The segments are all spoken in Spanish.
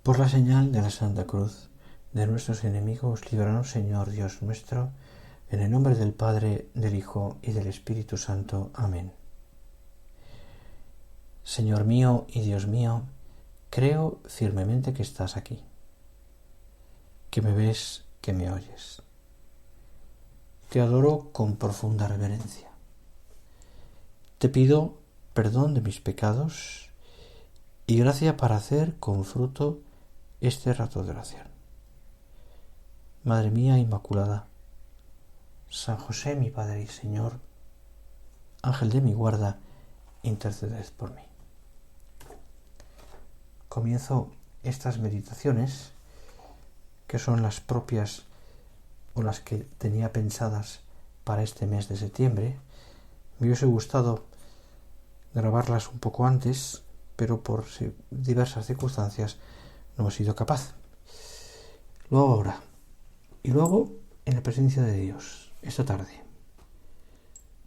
Por la señal de la Santa Cruz de nuestros enemigos, líbranos, Señor Dios nuestro, en el nombre del Padre, del Hijo y del Espíritu Santo. Amén. Señor mío y Dios mío, creo firmemente que estás aquí, que me ves, que me oyes. Te adoro con profunda reverencia. Te pido perdón de mis pecados y gracia para hacer con fruto este rato de oración. Madre mía Inmaculada, San José, mi Padre y Señor, Ángel de mi guarda, interceded por mí. Comienzo estas meditaciones, que son las propias o las que tenía pensadas para este mes de septiembre. Me hubiese gustado grabarlas un poco antes, pero por diversas circunstancias no he sido capaz. Lo hago ahora. Y luego en la presencia de Dios, esta tarde,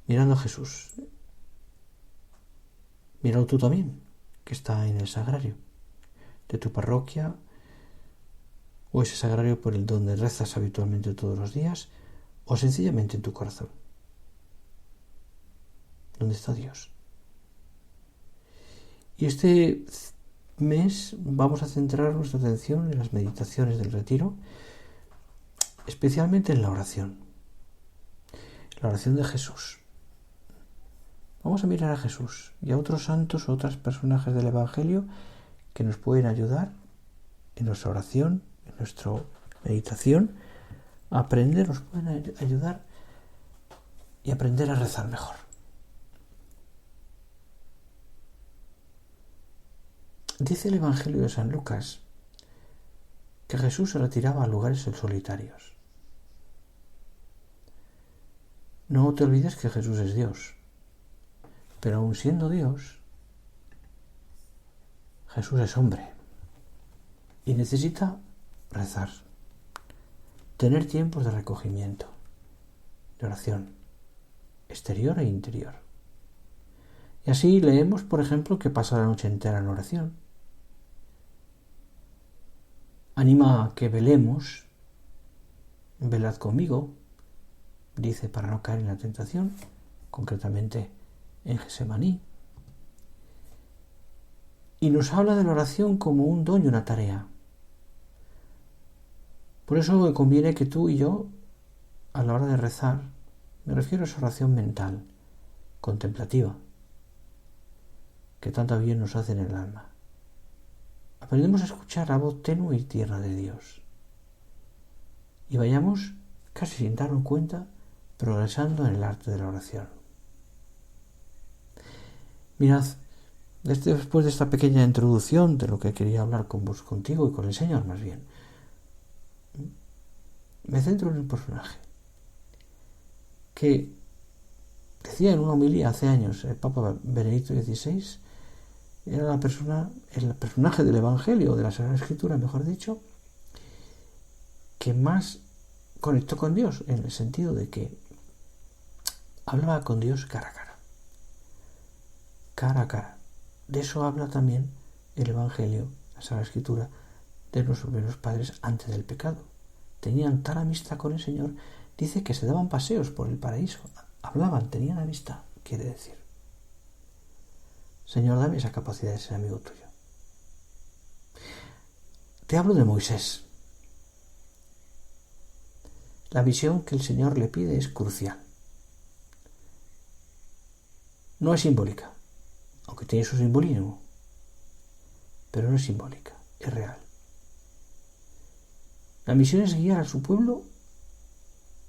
mirando a Jesús. Míralo tú también, que está en el sagrario de tu parroquia, o ese sagrario por el donde rezas habitualmente todos los días, o sencillamente en tu corazón. ¿Dónde está Dios? Y este mes vamos a centrar nuestra atención en las meditaciones del retiro, especialmente en la oración de Jesús. Vamos a mirar a Jesús y a otros santos o otros personajes del Evangelio que nos pueden ayudar en nuestra oración, en nuestra meditación, a aprender, nos pueden ayudar y aprender a rezar mejor. Dice el Evangelio de San Lucas que Jesús se retiraba a lugares solitarios. No te olvides que Jesús es Dios, pero aun siendo Dios, Jesús es hombre y necesita rezar, tener tiempos de recogimiento, de oración, exterior e interior. Y así leemos, por ejemplo, que pasa la noche entera en oración. Anima a que velemos, velad conmigo, dice, para no caer en la tentación, concretamente en Getsemaní. Y nos habla de la oración como un don y una tarea. Por eso me conviene que tú y yo, a la hora de rezar, me refiero a esa oración mental, contemplativa, que tanto bien nos hace en el alma. Aprendemos a escuchar la voz tenue y tierna de Dios. Y vayamos, casi sin darnos cuenta, progresando en el arte de la oración. Mirad, después de esta pequeña introducción de lo que quería hablar contigo y con el Señor más bien, me centro en un personaje que decía en una homilía hace años el Papa Benedicto XVI. Era el personaje del Evangelio, de la Sagrada Escritura, mejor dicho, que más conectó con Dios, en el sentido de que hablaba con Dios cara a cara. Cara a cara. De eso habla también el Evangelio, la Sagrada Escritura, de nuestros primeros padres antes del pecado. Tenían tal amistad con el Señor, dice que se daban paseos por el paraíso. Hablaban, tenían amistad, quiere decir. Señor, dame esa capacidad de ser amigo tuyo. Te hablo de Moisés. La misión que el Señor le pide es crucial. No es simbólica, aunque tiene su simbolismo, pero no es simbólica, es real. La misión es guiar a su pueblo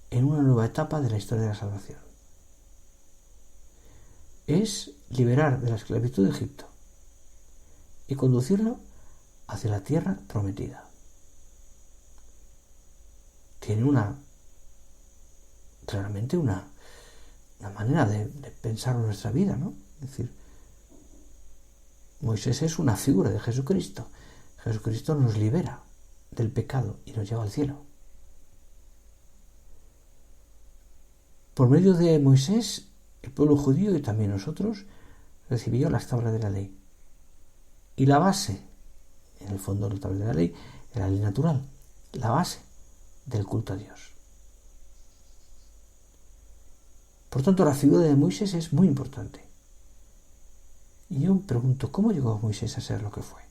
en una nueva etapa de la historia de la salvación. Es liberar de la esclavitud de Egipto y conducirlo hacia la tierra prometida. Tiene claramente una manera de pensar nuestra vida, ¿no? Es decir, Moisés es una figura de Jesucristo. Jesucristo nos libera del pecado y nos lleva al cielo. Por medio de Moisés, el pueblo judío y también nosotros recibió las tablas de la ley. Y la base en el fondo a través de la ley natural, la base del culto a Dios. Por tanto, la figura de Moisés es muy importante. Y yo me pregunto, ¿cómo llegó Moisés a ser lo que fue?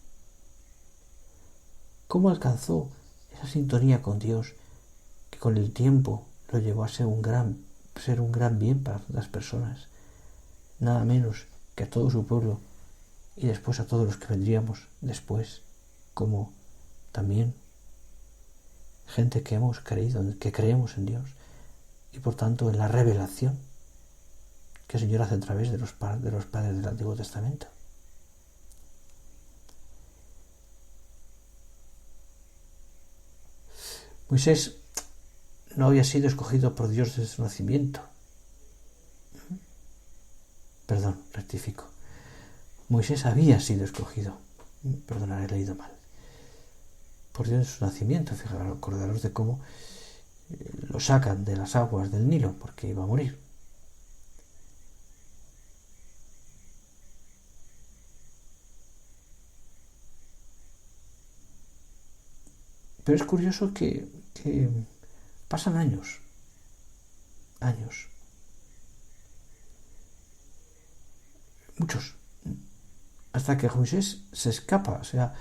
¿Cómo alcanzó esa sintonía con Dios que con el tiempo lo llevó a ser un gran bien para las personas, nada menos que a todo su pueblo y después a todos los que vendríamos después, como también gente que hemos creído, que creemos en Dios y por tanto en la revelación que el Señor hace a través de los padres del Antiguo Testamento? Moisés no había sido escogido por Dios desde su nacimiento. Perdón, rectifico. Moisés había sido escogido. Perdón, he leído mal. Por Dios desde su nacimiento. Fijaros, acordaros de cómo lo sacan de las aguas del Nilo porque iba a morir. Pero es curioso que pasan años, muchos, hasta que Moisés se escapa, o sea,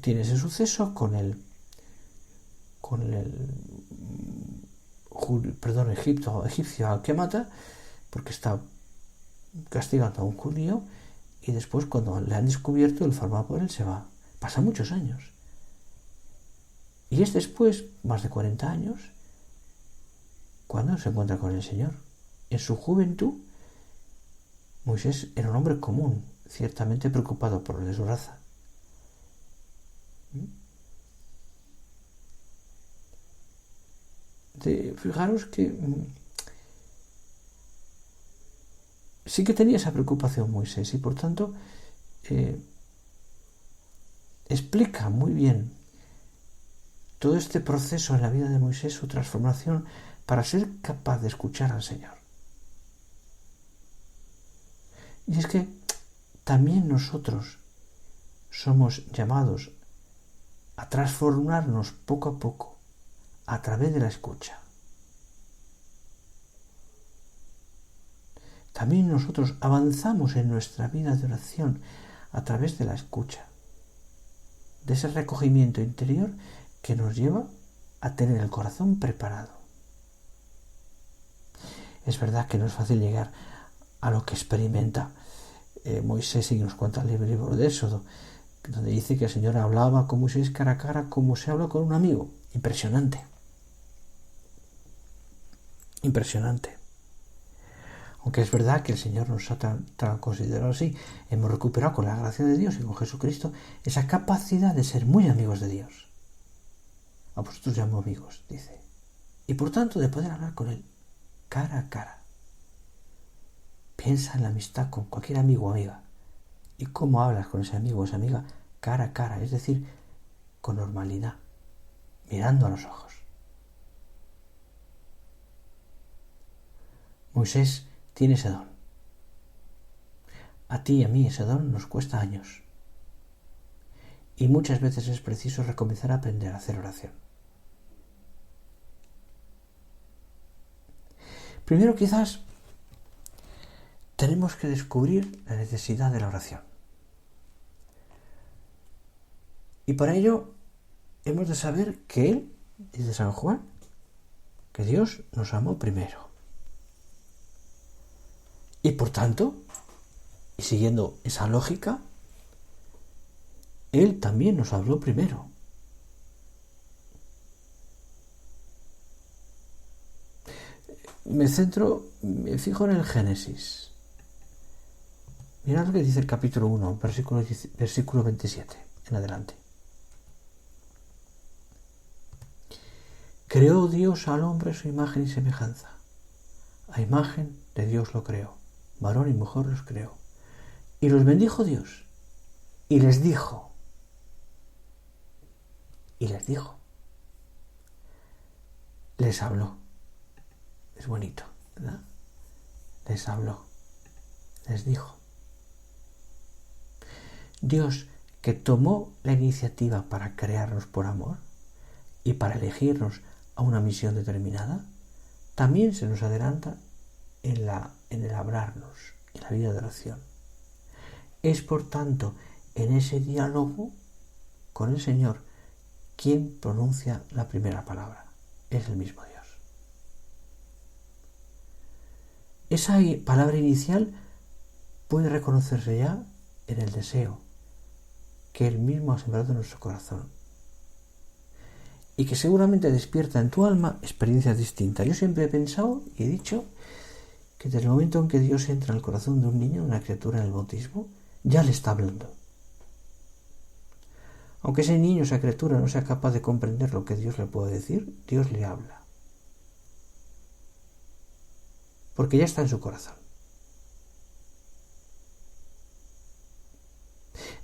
tiene ese suceso con el egipcio al que mata, porque está castigando a un judío, y después cuando le han descubierto el faraón por él se va. Pasan muchos años. Y es después, más de 40 años, cuando se encuentra con el Señor. En su juventud, Moisés era un hombre común, ciertamente preocupado por los de su raza. Fijaros que sí que tenía esa preocupación Moisés y por tanto explica muy bien todo este proceso en la vida de Moisés, su transformación, para ser capaz de escuchar al Señor. Y es que también nosotros somos llamados a transformarnos poco a poco a través de la escucha. También nosotros avanzamos en nuestra vida de oración a través de la escucha, de ese recogimiento interior que nos lleva a tener el corazón preparado. Es verdad que no es fácil llegar a lo que experimenta Moisés, y nos cuenta el libro de Éxodo, donde dice que el Señor hablaba con Moisés cara a cara como se habla con un amigo. Impresionante. Impresionante. Aunque es verdad que el Señor nos ha tan considerado así, hemos recuperado con la gracia de Dios y con Jesucristo esa capacidad de ser muy amigos de Dios. A vosotros llamo amigos, dice. Y por tanto de poder hablar con Él cara a cara. Piensa en la amistad con cualquier amigo o amiga. ¿Y cómo hablas con ese amigo o esa amiga? Cara a cara, es decir, con normalidad, mirando a los ojos. Moisés tiene ese don. A ti y a mí ese don nos cuesta años. Y muchas veces es preciso recomenzar a aprender a hacer oración. Primero quizás tenemos que descubrir la necesidad de la oración. Y para ello hemos de saber que Él, dice San Juan, que Dios nos amó primero. Y por tanto, y siguiendo esa lógica, Él también nos habló primero. Me fijo en el Génesis. Mirad lo que dice el capítulo 1, versículo 27, en adelante. Creó Dios al hombre a su imagen y semejanza. A imagen de Dios lo creó. Varón y mujer los creó. Y los bendijo Dios. Y les dijo. Les habló. Es bonito, ¿verdad? Les habló. Les dijo. Dios que tomó la iniciativa para crearnos por amor y para elegirnos a una misión determinada, también se nos adelanta en el hablarnos, en la vida de oración. Es, por tanto, en ese diálogo con el Señor quien pronuncia la primera palabra. Es el mismo Dios. Esa palabra inicial puede reconocerse ya en el deseo que Él mismo ha sembrado en nuestro corazón y que seguramente despierta en tu alma experiencias distintas. Yo siempre he pensado y he dicho que desde el momento en que Dios entra en el corazón de un niño, de una criatura en el bautismo, ya le está hablando. Aunque ese niño, esa criatura, no sea capaz de comprender lo que Dios le puede decir, Dios le habla. Porque ya está en su corazón.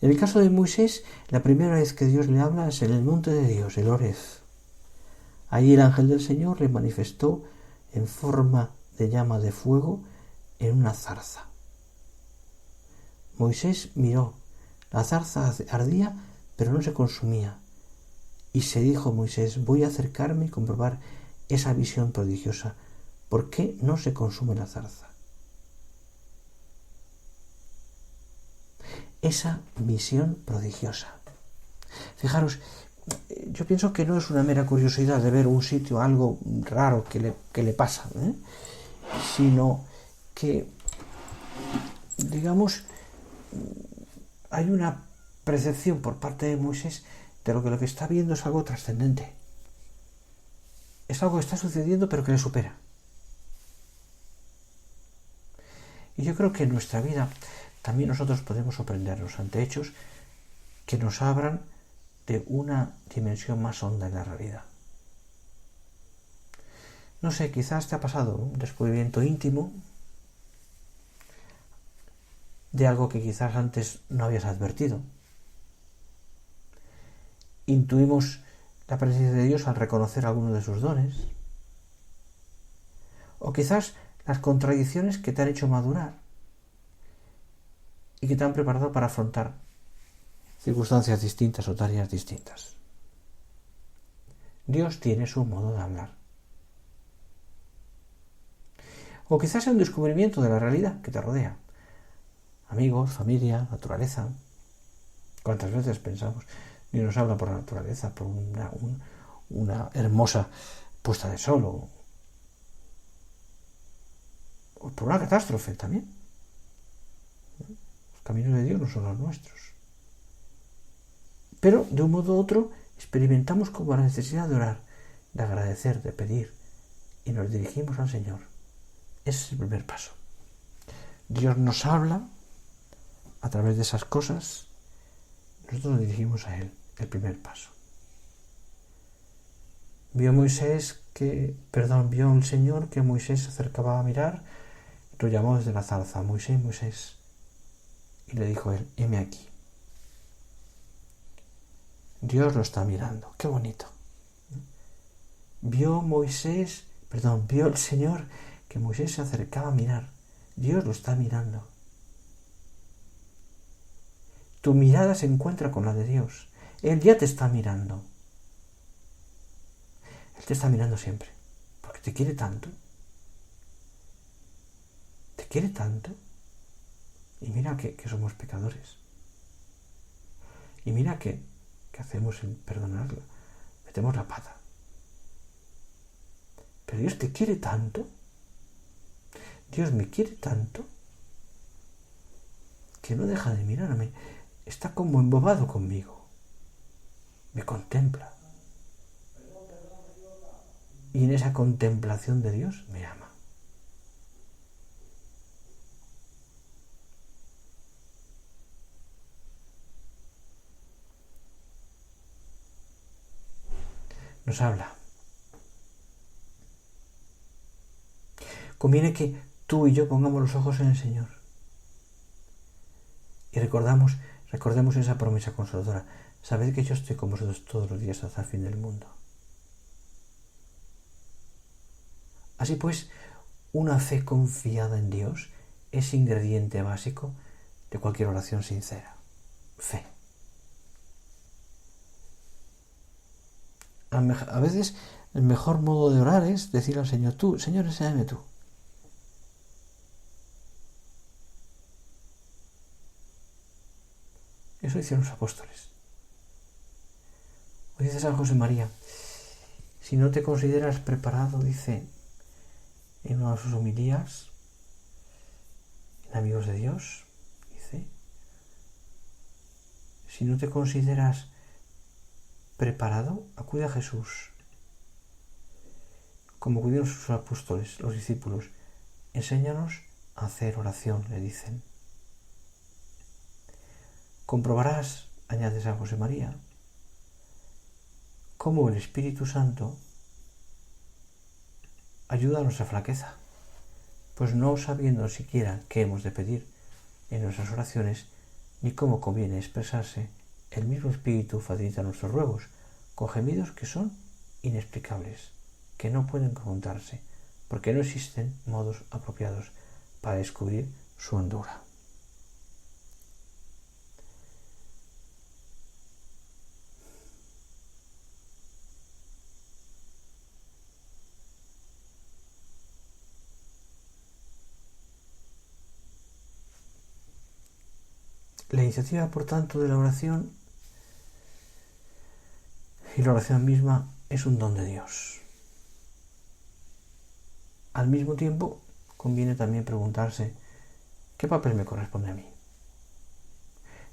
En el caso de Moisés, la primera vez que Dios le habla es en el monte de Dios, el Horeb. Allí el ángel del Señor le manifestó en forma de llama de fuego en una zarza. Moisés miró, la zarza ardía, pero no se consumía. Y se dijo Moisés: voy a acercarme y comprobar esa visión prodigiosa. ¿Por qué no se consume la zarza? Esa visión prodigiosa. Fijaros, yo pienso que no es una mera curiosidad de ver un sitio, algo raro que le pasa, sino que, digamos, hay una percepción por parte de Moisés de lo que está viendo es algo trascendente. Es algo que está sucediendo pero que le supera. Y yo creo que en nuestra vida también nosotros podemos sorprendernos ante hechos que nos abran de una dimensión más honda en la realidad. No sé, quizás te ha pasado un descubrimiento íntimo de algo que quizás antes no habías advertido. Intuimos la presencia de Dios al reconocer alguno de sus dones. O quizás las contradicciones que te han hecho madurar y que te han preparado para afrontar circunstancias distintas o tareas distintas. Dios tiene su modo de hablar. O quizás sea un descubrimiento de la realidad que te rodea. Amigos, familia, naturaleza. ¿Cuántas veces pensamos? Dios nos habla por la naturaleza, por una hermosa puesta de sol o por una catástrofe también. Los caminos de Dios no son los nuestros. Pero de un modo u otro experimentamos como la necesidad de orar, de agradecer, de pedir, y nos dirigimos al Señor. Ese es el primer paso. Dios nos habla a través de esas cosas, nosotros nos dirigimos a Él, el primer paso. Vio el Señor que Moisés se acercaba a mirar, lo llamó desde la zarza: Moisés, Moisés. Y le dijo él: heme aquí. Dios lo está mirando, qué bonito. Vio el Señor que Moisés se acercaba a mirar. Dios lo está mirando. Tu mirada se encuentra con la de Dios. Él ya te está mirando. Él te está mirando siempre, porque te quiere tanto. Te quiere tanto. Y mira que somos pecadores. Y mira que hacemos en perdonarlo. Metemos la pata. Pero Dios te quiere tanto. Dios me quiere tanto que no deja de mirarme. Está como embobado conmigo. Me contempla. Y en esa contemplación de Dios me ama. Nos habla. Conviene que tú y yo pongamos los ojos en el Señor y recordemos esa promesa consoladora: sabed que yo estoy con vosotros todos los días hasta el fin del mundo. Así pues, una fe confiada en Dios es ingrediente básico de cualquier oración sincera. Fe. A veces el mejor modo de orar es decir al Señor, tú, Señor, enséñame tú. Eso hicieron los apóstoles. O dice San José María, si no te consideras preparado, dice en una de sus homilías, en Amigos de Dios, dice, si no te consideras preparado, acude a Jesús, como acudieron sus apóstoles, los discípulos. Enséñanos a hacer oración, le dicen. Comprobarás, añade San José María, cómo el Espíritu Santo ayuda a nuestra flaqueza, pues no sabiendo siquiera qué hemos de pedir en nuestras oraciones, ni cómo conviene expresarse, el mismo Espíritu facilita nuestros ruegos, con gemidos que son inexplicables, que no pueden contarse, porque no existen modos apropiados para descubrir su hondura. La iniciativa, por tanto, de la oración y la oración misma es un don de Dios. Al mismo tiempo, conviene también preguntarse, ¿qué papel me corresponde a mí?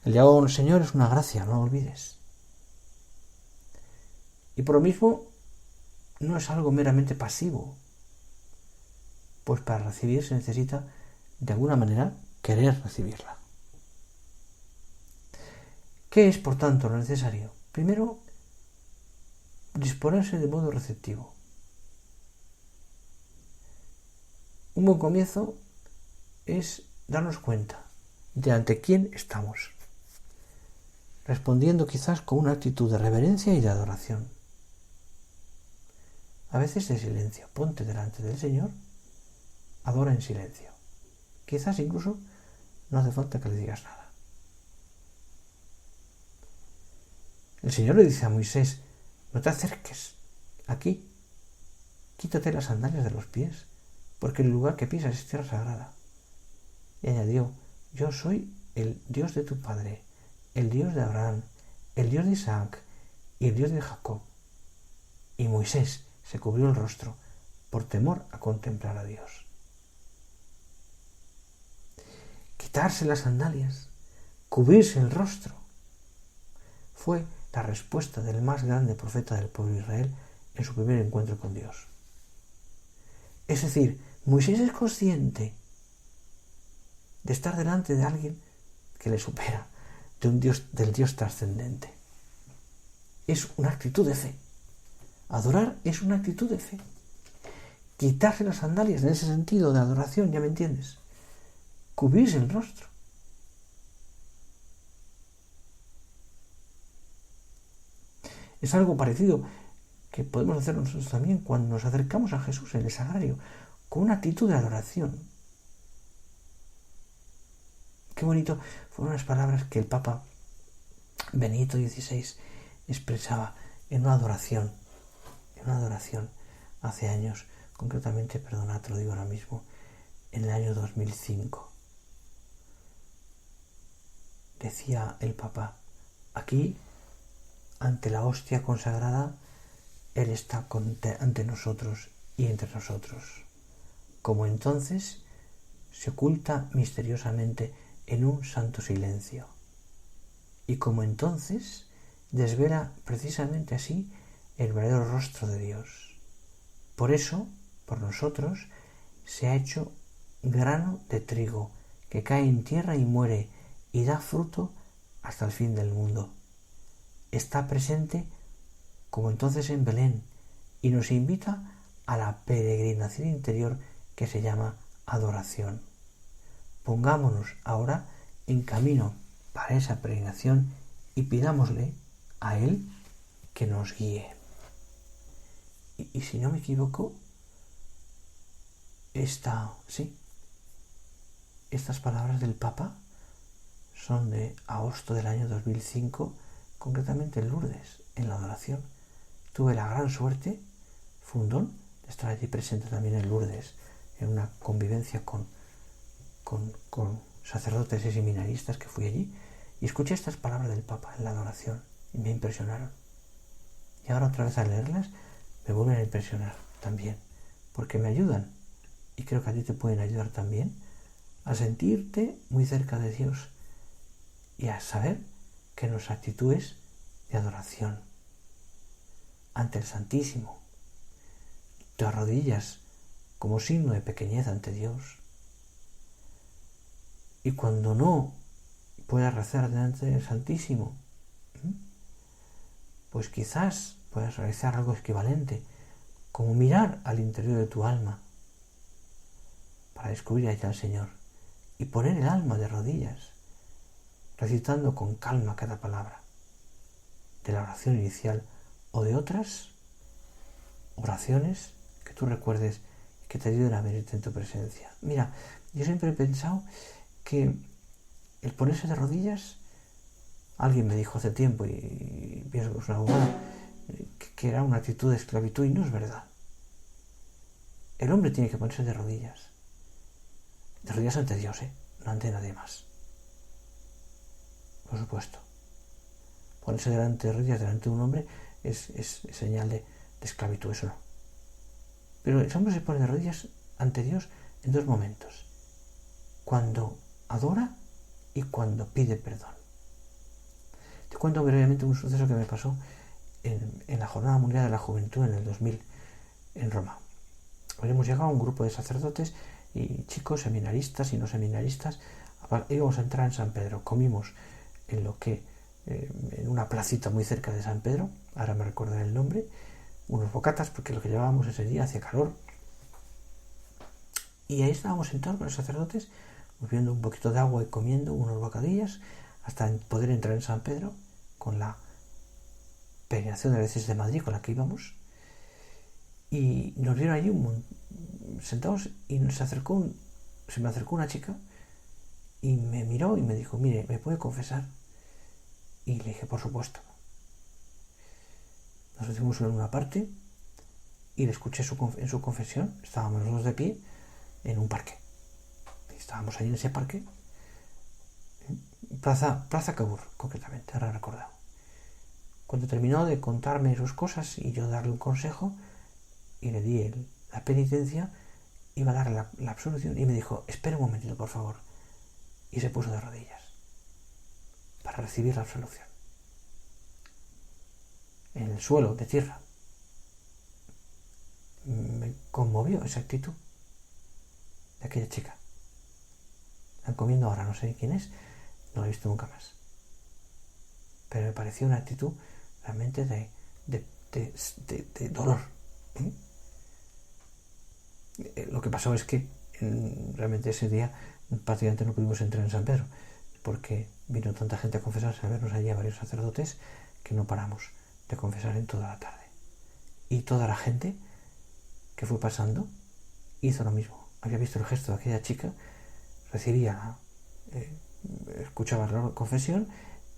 El diálogo con el Señor es una gracia, no lo olvides. Y por lo mismo, no es algo meramente pasivo, pues para recibir se necesita, de alguna manera, querer recibirla. ¿Qué es, por tanto, lo necesario? Primero, disponerse de modo receptivo. Un buen comienzo es darnos cuenta de ante quién estamos, respondiendo quizás con una actitud de reverencia y de adoración. A veces de silencio. Ponte delante del Señor, adora en silencio. Quizás incluso no hace falta que le digas nada. El Señor le dice a Moisés, no te acerques aquí, quítate las sandalias de los pies, porque el lugar que pisas es tierra sagrada. Y añadió, yo soy el Dios de tu padre, el Dios de Abraham, el Dios de Isaac y el Dios de Jacob. Y Moisés se cubrió el rostro por temor a contemplar a Dios. Quitarse las sandalias, cubrirse el rostro, fue la respuesta del más grande profeta del pueblo de Israel en su primer encuentro con Dios. Es decir, Moisés es consciente de estar delante de alguien que le supera, del Dios trascendente. Es una actitud de fe. Adorar es una actitud de fe. Quitarse las sandalias en ese sentido de adoración, ya me entiendes. Cubrirse el rostro. Es algo parecido que podemos hacer nosotros también cuando nos acercamos a Jesús en el sagrario, con una actitud de adoración. Qué bonito fueron las palabras que el Papa Benedicto XVI expresaba en una adoración hace años, concretamente, perdona, te lo digo ahora mismo, en el año 2005. Decía el Papa, aquí, ante la hostia consagrada, Él está ante nosotros y entre nosotros. Como entonces se oculta misteriosamente en un santo silencio. Y como entonces desvela precisamente así el verdadero rostro de Dios. Por eso, por nosotros, se ha hecho grano de trigo que cae en tierra y muere y da fruto hasta el fin del mundo. Está presente como entonces en Belén y nos invita a la peregrinación interior que se llama adoración. Pongámonos ahora en camino para esa peregrinación y pidámosle a Él que nos guíe. Y si no me equivoco, estas palabras del Papa son de agosto del año 2005, concretamente en Lourdes, en la adoración, tuve la gran suerte, fue un don, de estar allí presente también en Lourdes, en una convivencia con sacerdotes y seminaristas que fui allí, y escuché estas palabras del Papa en la adoración y me impresionaron. Y ahora otra vez al leerlas me vuelven a impresionar también, porque me ayudan, y creo que a ti te pueden ayudar también, a sentirte muy cerca de Dios y a saber que nuestra actitud es de adoración ante el Santísimo. Te arrodillas como signo de pequeñez ante Dios. Y cuando no puedas rezar delante del Santísimo, pues quizás puedas realizar algo equivalente, como mirar al interior de tu alma para descubrir allá al Señor y poner el alma de rodillas, recitando con calma cada palabra de la oración inicial o de otras oraciones que tú recuerdes y que te ayuden a venirte en tu presencia. Mira, yo siempre he pensado que el ponerse de rodillas, alguien me dijo hace tiempo, y pienso que es una abogada, que era una actitud de esclavitud, y no es verdad. El hombre tiene que ponerse de rodillas ante Dios, no ante nadie más. Por supuesto. Ponerse delante de rodillas delante de un hombre es señal de esclavitud, eso no. Pero el hombre se pone de rodillas ante Dios en dos momentos: cuando adora y cuando pide perdón. Te cuento brevemente un suceso que me pasó en la Jornada Mundial de la Juventud en el 2000 en Roma. Habíamos llegado a un grupo de sacerdotes y chicos, seminaristas y no seminaristas. Íbamos a entrar en San Pedro. Comimos en una placita muy cerca de San Pedro, ahora me recuerdo el nombre, unos bocatas, porque lo que llevábamos ese día hacía calor. Y ahí estábamos sentados con los sacerdotes, bebiendo un poquito de agua y comiendo unos bocadillas, hasta poder entrar en San Pedro con la peregrinación de la Diócesis de Madrid con la que íbamos. Y nos vieron allí sentados, y se me acercó una chica y me miró y me dijo: mire, ¿me puede confesar? Y le dije: por supuesto. Nos pusimos en una parte y le escuché en su confesión. Estábamos los dos de pie en un parque. Estábamos allí en ese parque, Plaza Cavour, concretamente, ahora recordado. Cuando terminó de contarme sus cosas y yo darle un consejo y le di la penitencia, iba a darle la absolución, y me dijo: espera un momentito, por favor. Y se puso de rodillas para recibir la absolución en el suelo de tierra. Me conmovió esa actitud de aquella chica. La encomiendo ahora, no sé quién es, no la he visto nunca más, pero me pareció una actitud realmente de dolor. Lo que pasó es que realmente ese día prácticamente no pudimos entrar en San Pedro, porque vino tanta gente a confesarse, a vernos allí a varios sacerdotes, que no paramos de confesar en toda la tarde. Y toda la gente que fue pasando hizo lo mismo. Había visto el gesto de aquella chica, escuchaba la confesión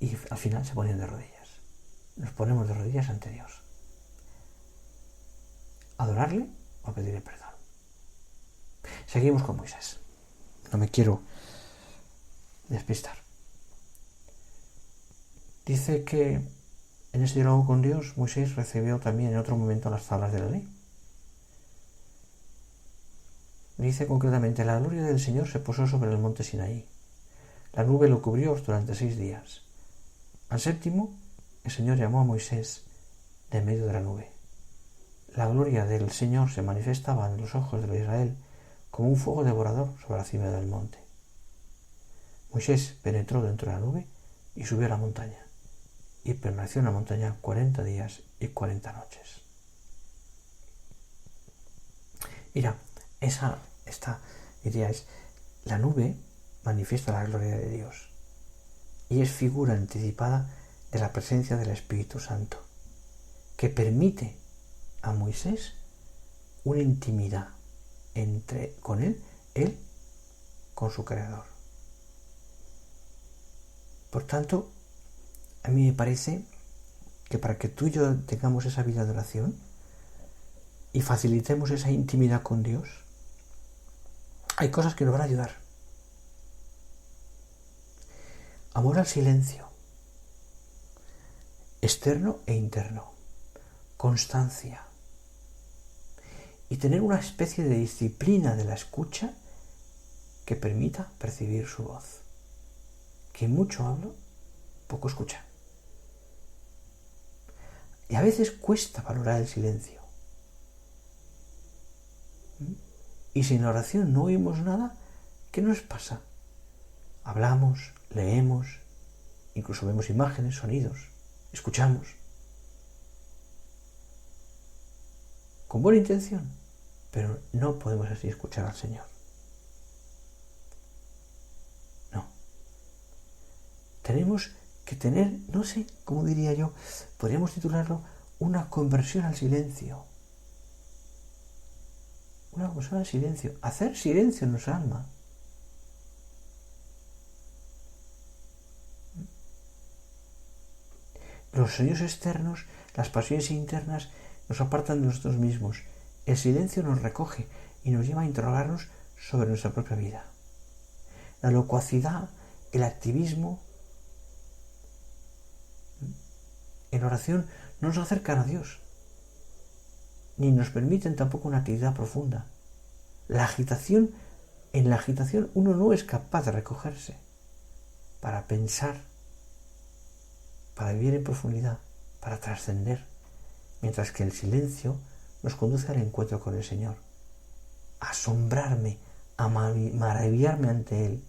y al final se ponían de rodillas. Nos ponemos de rodillas ante Dios. Adorarle o pedirle perdón. Seguimos con Moisés. No me quiero despistar. Dice que en ese diálogo con Dios, Moisés recibió también en otro momento las tablas de la ley. Dice concretamente: la gloria del Señor se posó sobre el monte Sinaí. La nube lo cubrió durante 6 días. Al séptimo, el Señor llamó a Moisés de en medio de la nube. La gloria del Señor se manifestaba en los ojos de Israel como un fuego devorador sobre la cima del monte. Moisés penetró dentro de la nube y subió a la montaña, y permaneció en la montaña 40 días y 40 noches. Mira, esta idea es: la nube manifiesta la gloria de Dios y es figura anticipada de la presencia del Espíritu Santo, que permite a Moisés una intimidad con él con su Creador. Por tanto, a mí me parece que para que tú y yo tengamos esa vida de oración y facilitemos esa intimidad con Dios, hay cosas que nos van a ayudar. Amor al silencio, externo e interno, constancia, y tener una especie de disciplina de la escucha que permita percibir su voz. Quien mucho habla, poco escucha. Y a veces cuesta valorar el silencio. Y si en la oración no oímos nada, ¿qué nos pasa? Hablamos, leemos, incluso vemos imágenes, sonidos, escuchamos. Con buena intención, pero no podemos así escuchar al Señor. No. Tenemos que tener, no sé, cómo diría yo, podríamos titularlo una conversión al silencio. Una conversión al silencio. Hacer silencio en nuestra alma. Los sueños externos, las pasiones internas nos apartan de nosotros mismos. El silencio nos recoge y nos lleva a interrogarnos sobre nuestra propia vida. La locuacidad, el activismo en oración no nos acercan a Dios, ni nos permiten tampoco una actividad profunda. En la agitación uno no es capaz de recogerse para pensar, para vivir en profundidad, para trascender, mientras que el silencio nos conduce al encuentro con el Señor, a asombrarme, a maravillarme ante Él.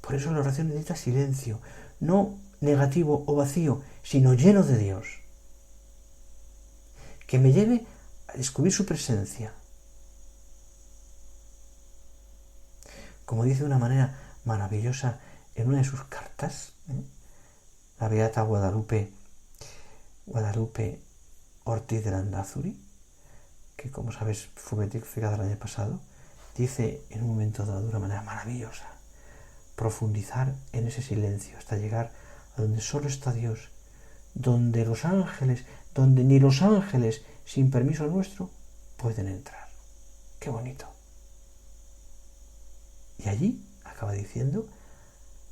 Por eso la oración necesita silencio, no negativo o vacío, sino lleno de Dios, que me lleve a descubrir su presencia. Como dice de una manera maravillosa en una de sus cartas, la beata Guadalupe Ortiz de Landázuri, que como sabes fue beatificada el año pasado, dice en un momento dado de una manera maravillosa: profundizar en ese silencio hasta llegar a donde solo está Dios, donde ni los ángeles sin permiso nuestro pueden entrar. ¡Qué bonito! Y allí, acaba diciendo,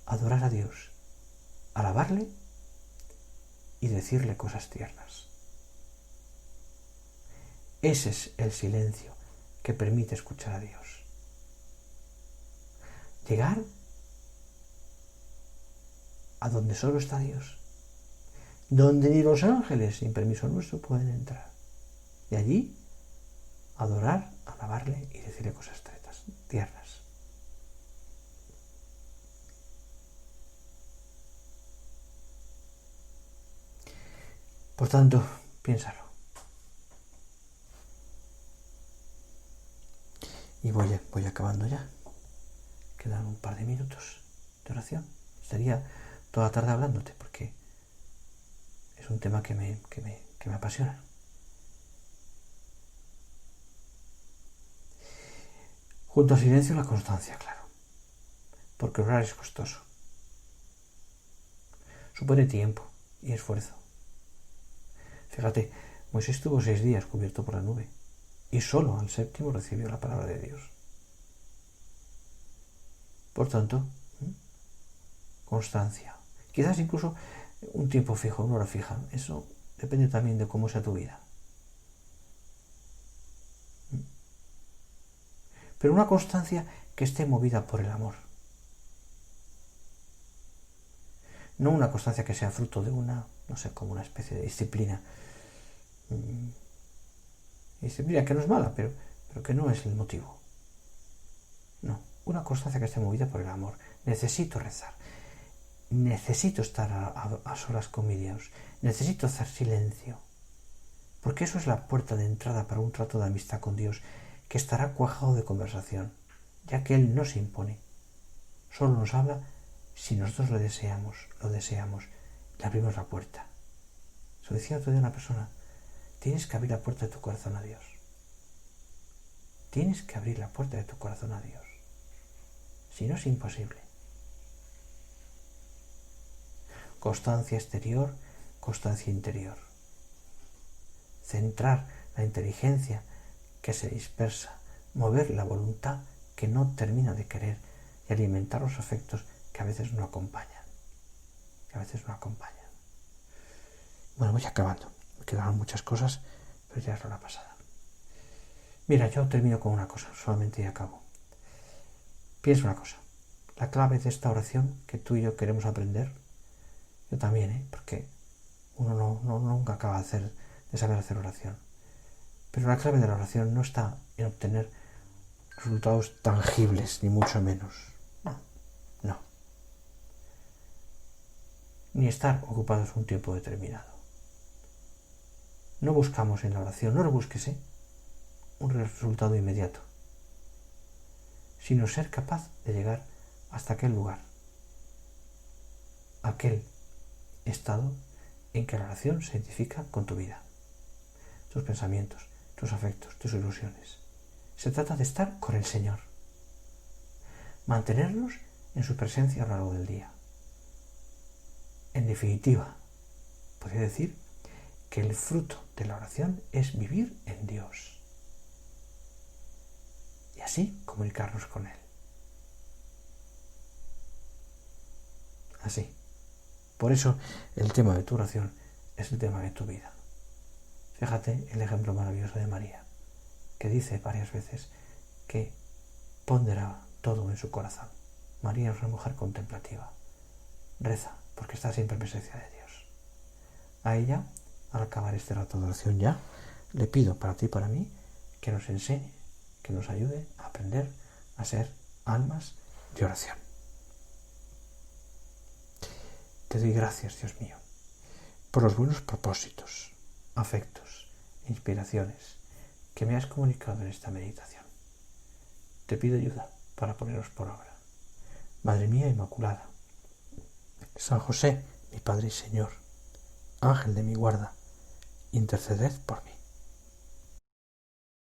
adorar a Dios, alabarle y decirle cosas tiernas. Ese es el silencio que permite escuchar a Dios. Llegar a donde solo está Dios, donde ni los ángeles sin permiso nuestro pueden entrar. Y allí adorar, alabarle y decirle cosas tiernas. Por tanto, piénsalo. Y voy acabando ya. Quedan un par de minutos de oración. Estaría toda la tarde hablándote porque es un tema que me apasiona. Junto al silencio, la constancia, claro. Porque orar es costoso. Supone tiempo y esfuerzo. Fíjate, Moisés estuvo 6 días cubierto por la nube y solo al 7º recibió la palabra de Dios. Por tanto, constancia. Quizás incluso un tiempo fijo, una hora fija. Eso depende también de cómo sea tu vida. Pero una constancia que esté movida por el amor. No una constancia que sea fruto de como una especie de disciplina. Disciplina que no es mala, pero que no es el motivo. No, una constancia que esté movida por el amor. Necesito rezar. Necesito estar a solas con mi Dios. Necesito hacer silencio. Porque eso es la puerta de entrada para un trato de amistad con Dios que estará cuajado de conversación, ya que Él no se impone. Solo nos habla si nosotros lo deseamos, le abrimos la puerta. Se lo decía otro día una persona: tienes que abrir la puerta de tu corazón a Dios. Tienes que abrir la puerta de tu corazón a Dios. Si no, es imposible. constancia exterior, constancia interior. Centrar la inteligencia que se dispersa, mover la voluntad que no termina de querer y alimentar los afectos que a veces no acompañan. Bueno, voy acabando. Me quedaron muchas cosas, pero ya es hora pasada. Mira, yo termino con una cosa, solamente y acabo. Piensa una cosa. La clave de esta oración que tú y yo queremos aprender, yo también, porque uno nunca acaba de saber hacer oración. Pero la clave de la oración no está en obtener resultados tangibles, ni mucho menos. No. Ni estar ocupados un tiempo determinado. No buscamos en la oración, no lo busques, un resultado inmediato, sino ser capaz de llegar hasta aquel lugar, aquel estado en que la oración se identifica con tu vida, tus pensamientos, tus afectos, tus ilusiones. Se trata de estar con el Señor, mantenernos en su presencia a lo largo del día. En definitiva, podría decir que el fruto de la oración es vivir en Dios y así comunicarnos con Él. Así. Por eso el tema de tu oración es el tema de tu vida. Fíjate el ejemplo maravilloso de María, que dice varias veces que ponderaba todo en su corazón. María es una mujer contemplativa. Reza, porque está siempre en presencia de Dios. A ella, al acabar este rato de oración ya, le pido para ti y para mí que nos enseñe, que nos ayude a aprender a ser almas de oración. Te doy gracias, Dios mío, por los buenos propósitos, afectos, inspiraciones que me has comunicado en esta meditación. Te pido ayuda para ponerlos por obra. Madre mía Inmaculada, San José, mi Padre y Señor, Ángel de mi guarda, interceded por mí.